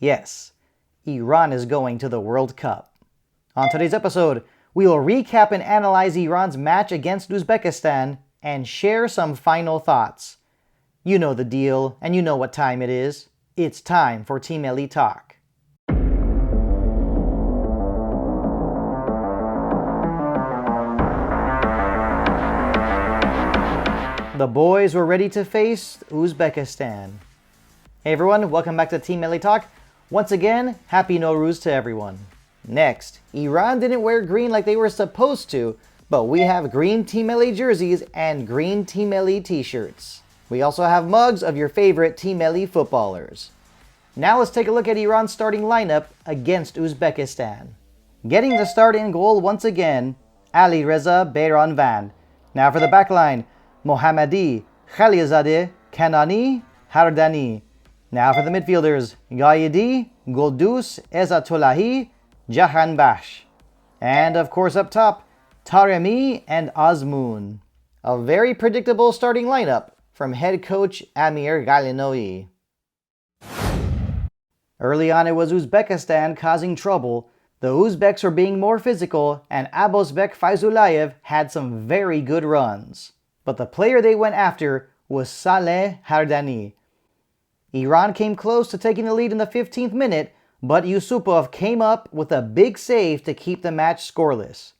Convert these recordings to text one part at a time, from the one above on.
Yes, Iran is going to the World Cup. On today's episode, we will recap and analyze Iran's match against Uzbekistan and share some final thoughts. You know the deal, and you know what time it is. It's time for Team Melli Talk. The boys were ready to face Uzbekistan. Hey everyone, welcome back to Team Melli Talk. Once again, Happy Nowruz to everyone. Next, Iran didn't wear green like they were supposed to, but we have green Team Melli jerseys and green Team Melli t-shirts. We also have mugs of your favorite Team Melli footballers. Now let's take a look at Iran's starting lineup against Uzbekistan. Getting the start in goal once again, Ali Reza Bayranvand. Now for the backline, Mohammadi, Khalilzadeh, Kanani, Hardani. Now for the midfielders, Ghaidi, Goldus, Ezatollahi, Jahanbakhsh. And of course up top, Taremi and Azmoun. A very predictable starting lineup from head coach Amir Ghalenoui. Early on it was Uzbekistan causing trouble. The Uzbeks were being more physical and Abosbek Fayzullayev had some very good runs. But the player they went after was Saleh Hardani. Iran came close to taking the lead in the 15th minute, but Yusupov came up with a big save to keep the match scoreless.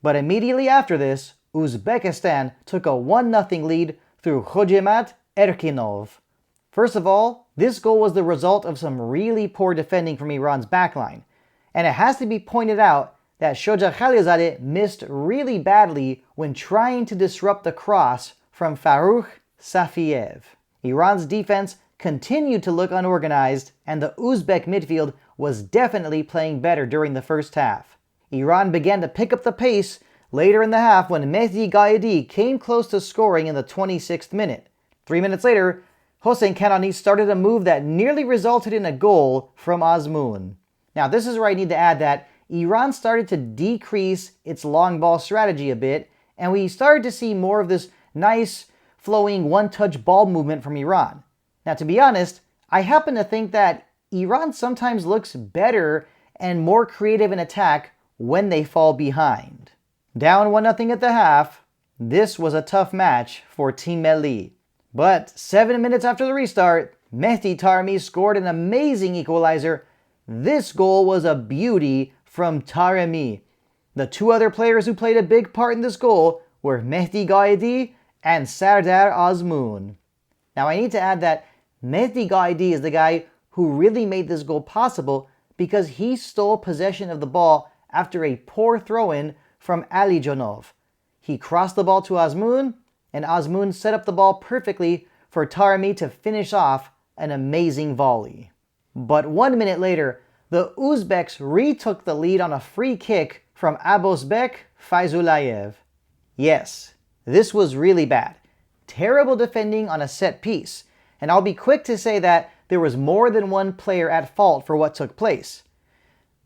But immediately after this, Uzbekistan took a 1-0 lead through Khojemat Erkinov. First of all, this goal was the result of some really poor defending from Iran's backline, and it has to be pointed out that Shoja Khalilzadeh missed really badly when trying to disrupt the cross from Farrukh Safiev. Iran's defense continued to look unorganized, and the Uzbek midfield was definitely playing better during the first half. Iran began to pick up the pace later in the half when Mehdi Ghaidi came close to scoring in the 26th minute. 3 minutes later, Hossein Kanani started a move that nearly resulted in a goal from Azmoun. Now this is where I need to add that Iran started to decrease its long ball strategy a bit, and we started to see more of this nice flowing one-touch ball movement from Iran. Now to be honest, I happen to think that Iran sometimes looks better and more creative in attack when they fall behind. Down 1-0 at the half, this was a tough match for Team Melli. But 7 minutes after the restart, Mehdi Taremi scored an amazing equalizer. This goal was a beauty from Taremi. The two other players who played a big part in this goal were Mehdi Ghaidi and Sardar Azmoun. Now I need to add that Mehdi Ghaidi is the guy who really made this goal possible because he stole possession of the ball after a poor throw-in from Ali Jonov. He crossed the ball to Azmoun, and Azmoun set up the ball perfectly for Taremi to finish off an amazing volley. But 1 minute later, the Uzbeks retook the lead on a free kick from Abosbek Fayzullayev. Yes, this was really bad. Terrible defending on a set piece. And I'll be quick to say that there was more than one player at fault for what took place.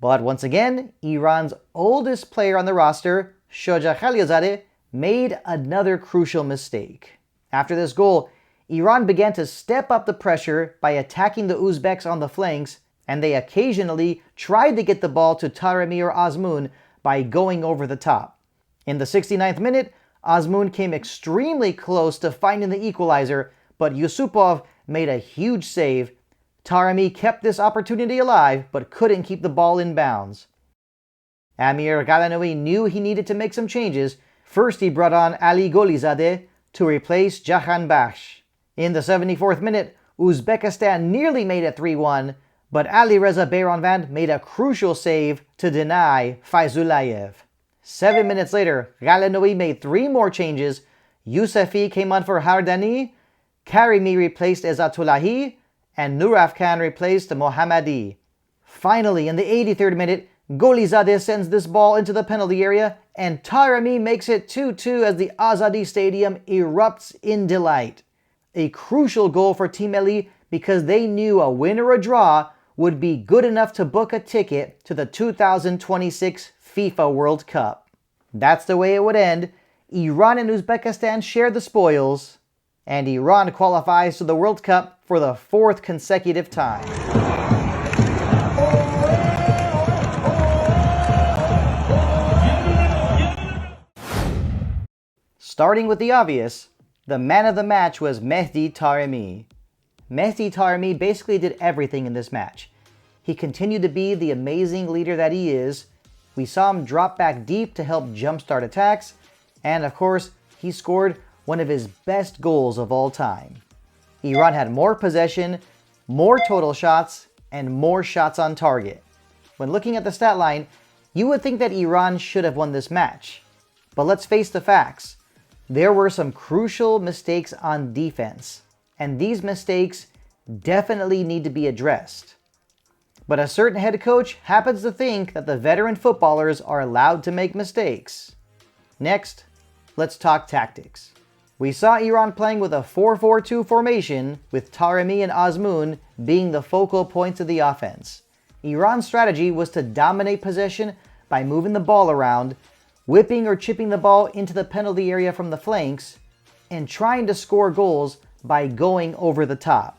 But once again, Iran's oldest player on the roster, Shoja Khalilzadeh, made another crucial mistake. After this goal, Iran began to step up the pressure by attacking the Uzbeks on the flanks, and they occasionally tried to get the ball to Taremi or Azmoun by going over the top. In the 69th minute, Azmoun came extremely close to finding the equalizer, but Yusupov made a huge save. Taremi kept this opportunity alive, but couldn't keep the ball in bounds. Amir Ghalenoui knew he needed to make some changes. First he brought on Ali Golizadeh to replace Jahanbakhsh. In the 74th minute, Uzbekistan nearly made it 3-1, but Ali Reza Bayranvand made a crucial save to deny Fayzullayev. 7 minutes later, Ghalenoui made 3 more changes. Yousefi came on for Hardani, Karimi replaced Ezatollahi, and Nurafkan replaced Mohammadi. Finally, in the 83rd minute, Golizadeh sends this ball into the penalty area, and Taremi makes it 2-2 as the Azadi Stadium erupts in delight. A crucial goal for Team Melli because they knew a win or a draw would be good enough to book a ticket to the 2026 FIFA World Cup. That's the way it would end. Iran and Uzbekistan share the spoils, and Iran qualifies to the World Cup for the 4th consecutive time. Starting with the obvious, the man of the match was Mehdi Taremi. Mehdi Taremi basically did everything in this match. He continued to be the amazing leader that he is. We saw him drop back deep to help jumpstart attacks, and of course, he scored one of his best goals of all time. Iran had more possession, more total shots, and more shots on target. When looking at the stat line, you would think that Iran should have won this match. But let's face the facts. There were some crucial mistakes on defense, and these mistakes definitely need to be addressed. But a certain head coach happens to think that the veteran footballers are allowed to make mistakes. Next, let's talk tactics. We saw Iran playing with a 4-4-2 formation, with Taremi and Azmoun being the focal points of the offense. Iran's strategy was to dominate possession by moving the ball around, whipping or chipping the ball into the penalty area from the flanks, and trying to score goals by going over the top.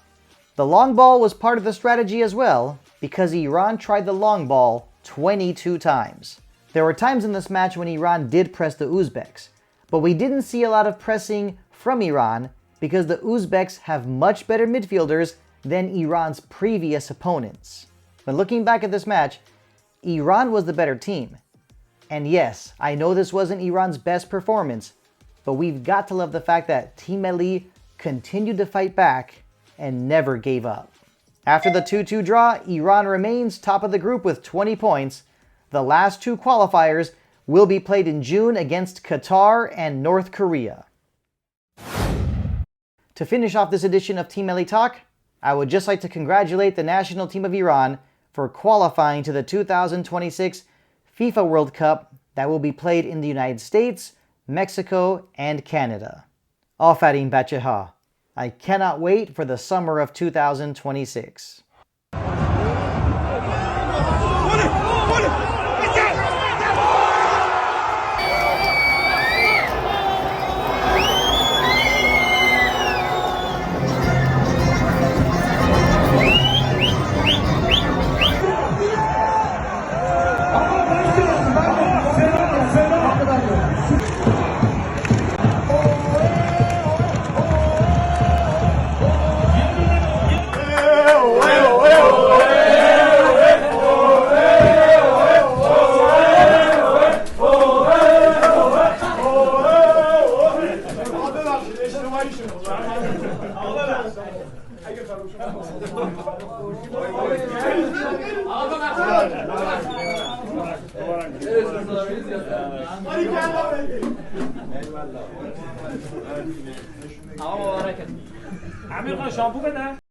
The long ball was part of the strategy as well, because Iran tried the long ball 22 times. There were times in this match when Iran did press the Uzbeks, but we didn't see a lot of pressing from Iran because the Uzbeks have much better midfielders than Iran's previous opponents. When looking back at this match, Iran was the better team. And yes, I know this wasn't Iran's best performance, but we've got to love the fact that Team Melli continued to fight back and never gave up. After the 2-2 draw, Iran remains top of the group with 20 points. The last two qualifiers will be played in June against Qatar and North Korea. To finish off this edition of Team Melli Talk, I would just like to congratulate the national team of Iran for qualifying to the 2026 FIFA World Cup that will be played in the United States, Mexico, and Canada. Afarin bacheha. I cannot wait for the summer of 2026. امیر خان شامپو بده.